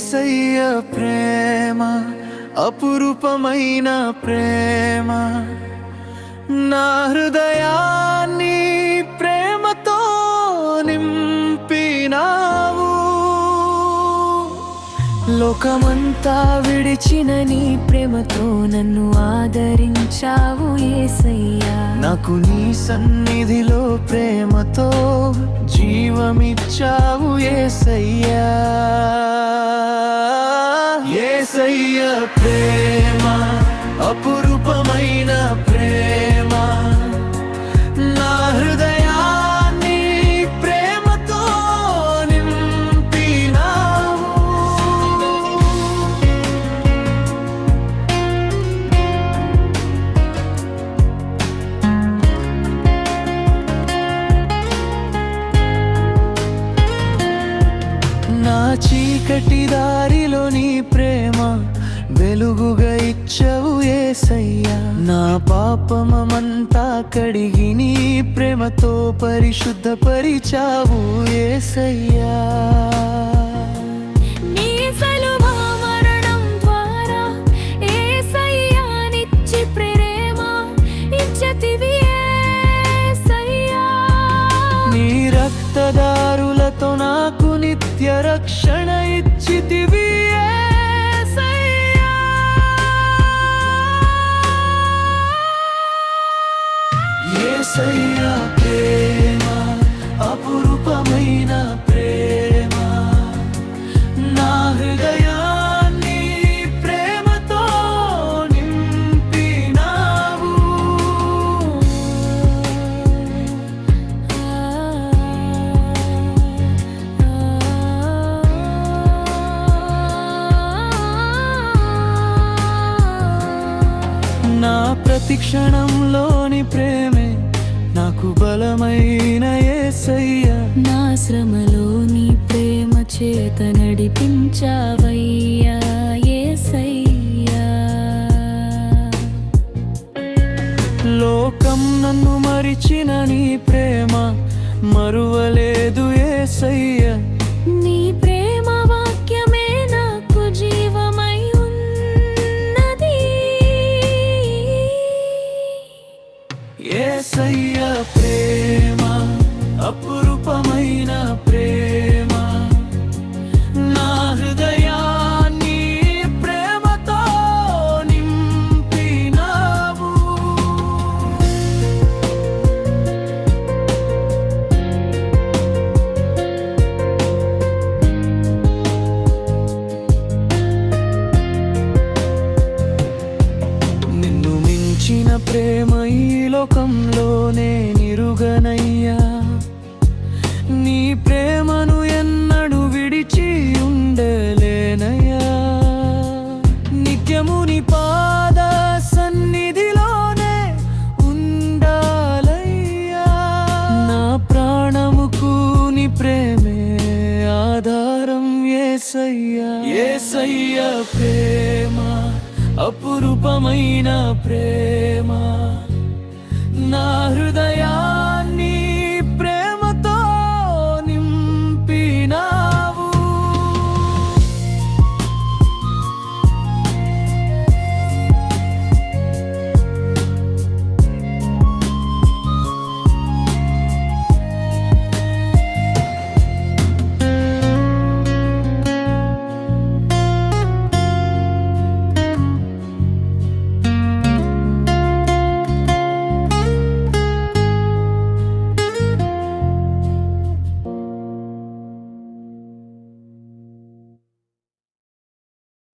యేసయ్య ప్రేమ అపురూపమైన ప్రేమ, నా హృదయాన్ని ప్రేమతో నింపినావు. లోకమంతా విడిచిన నీ ప్రేమతో నన్ను ఆదరించావు యేసయ్యా. నాకు నీ సన్నిధిలో ప్రేమతో జీవమిచ్చావు యేసయ్యా. యేసయ్య ప్రేమ అపురూపమైన ప్రేమ, నా హృదయాన్ని ప్రేమతో నింపినావు. నా చీకటి దారిలో నీ ప్రేమ వెలుగుగా ఇచ్చావు యేసయ్యా. నా పాపమంతా కడిగి నీ ప్రేమతో పరిశుద్ధపరిచావు యేసయ్యా. నీ సిలువ మరణం ద్వారా యేసయ్యా నిత్య ప్రేమ ఇచ్చితివి యేసయ్యా. నీ రక్తదారులతో నాకు నిత్య రక్షణ ఇచ్చితివి యేసయ్యా. యేసయ్య ప్రేమ అపురూపమైన ప్రేమ, నా హృదయాన్ని ప్రేమతో నింపినావు. నా ప్రతి క్షణంలోని ప్రేమే నాకు బలమైన యేసయ్యా. నా శ్రమలో నీ ప్రేమ చేత నడిపించావయ్యా యేసయ్యా. లోకం నన్ను మరిచిన నీ ప్రేమ మరువలేదు యేసయ్యా. నీ ప్రేమ వాక్యమే నాకు జీవమై ఉన్నది. యేసయ్య ప్రేమ అపురూపమైన ప్రేమ, నా హృదయాన్ని ప్రేమతో నింపినావు. నిన్ను మించిన ప్రేమ ఈ లోకంలోనే నిరుగనయ్యా. నీ ప్రేమను ఎన్నడూ విడిచి ఉండలేనయ్యా. నిత్యము నీ పాద సన్నిధిలోనే ఉండాలయ్యా. నా ప్రాణముకు నీ ప్రేమే ఆధారం యేసయ్యా. యేసయ్య ప్రేమ అపురూపమైన ప్రేమ, నా హృదయాన్ని